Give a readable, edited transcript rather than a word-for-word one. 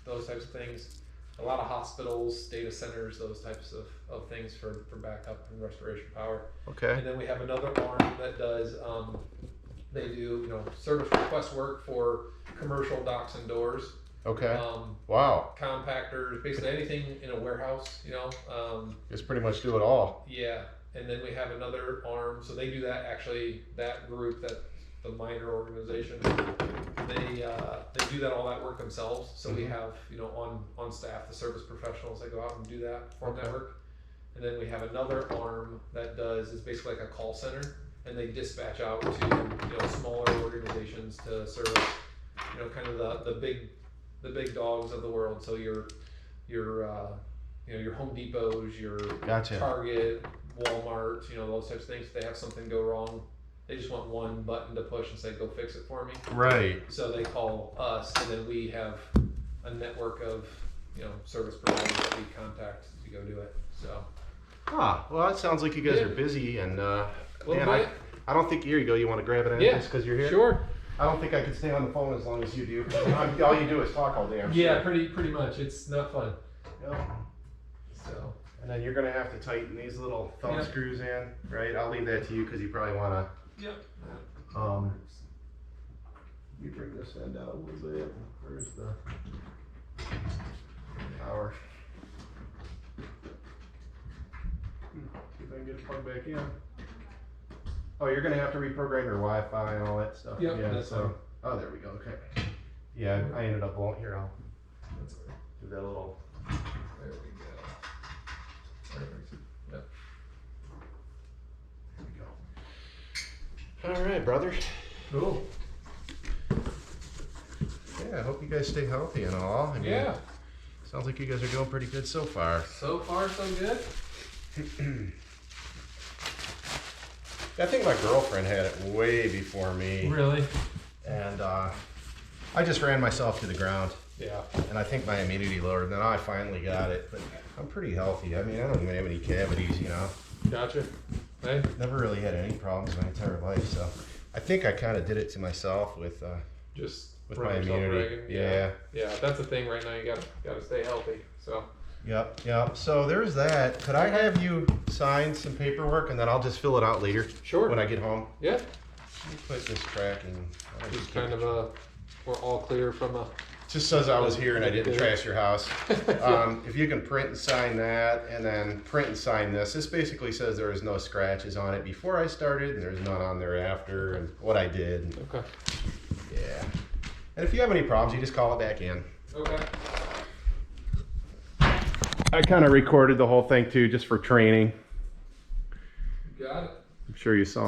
those types of things. A lot of hospitals, data centers, those types of things for backup and restoration power. Okay. And then we have another arm that does, they do, service request work for commercial docks and doors. Okay. Wow. Compactors, basically anything in a warehouse, Just pretty much do it all. Yeah. And then we have another arm, so they do that actually, that group, that the minor organization, they do that all that work themselves. So we have, on staff, the service professionals that go out and do that for that work. And then we have another arm that is basically like a call center, and they dispatch out to, smaller organizations to service, kind of the big dogs of the world. So your Home Depots, your Target, Walmart, those types of things. If they have something go wrong, they just want one button to push and say, go fix it for me. Right. So they call us, and then we have a network of, service providers that we contact to go do it. So. Ah, well, that sounds like you guys are busy, and man, I don't think, here you go, you want to grab it in just because you're here? Sure. I don't think I could stay on the phone as long as you do. All you do is talk all day. I'm sure. Pretty much. It's not fun. Yep. So. And then you're gonna have to tighten these little thumb screws in, right? I'll leave that to you because you probably want to. Yep. You bring this end out a little bit. Where's the power? See if I can get it plugged back in. Oh, you're gonna have to reprogram your Wi-Fi and all that stuff. Yep, yeah. that's So. Oh, there we go. Okay. Yeah, I ended up blowing here. I'll do that little. There we go. Perfect. Yep. There we go. All right, brother. Cool. Yeah, I hope you guys stay healthy and all. I mean, sounds like you guys are doing pretty good so far. So far, so good. I think my girlfriend had it way before me. Really? And I just ran myself to the ground. Yeah. And I think my immunity lowered. Then I finally got it, but I'm pretty healthy. I mean, I don't even have any cavities, Gotcha. Hey. Never really had any problems my entire life, so I think I kind of did it to myself with my immunity. Yeah. That's the thing right now. You gotta stay healthy. So. Yep. So there's that. Could I have you sign some paperwork and then I'll just fill it out later? Sure. When I get home. Yeah. Let me put this tracking. Just kind of we're all clear from a. Just says I was here and I didn't trash your house. If you can print and sign that, and then print and sign this. This basically says there was no scratches on it before I started, and there's none on there after, and what I did. Okay. Yeah. And if you have any problems, you just call it back in. Okay. I kind of recorded the whole thing too, just for training. You got it. I'm sure you saw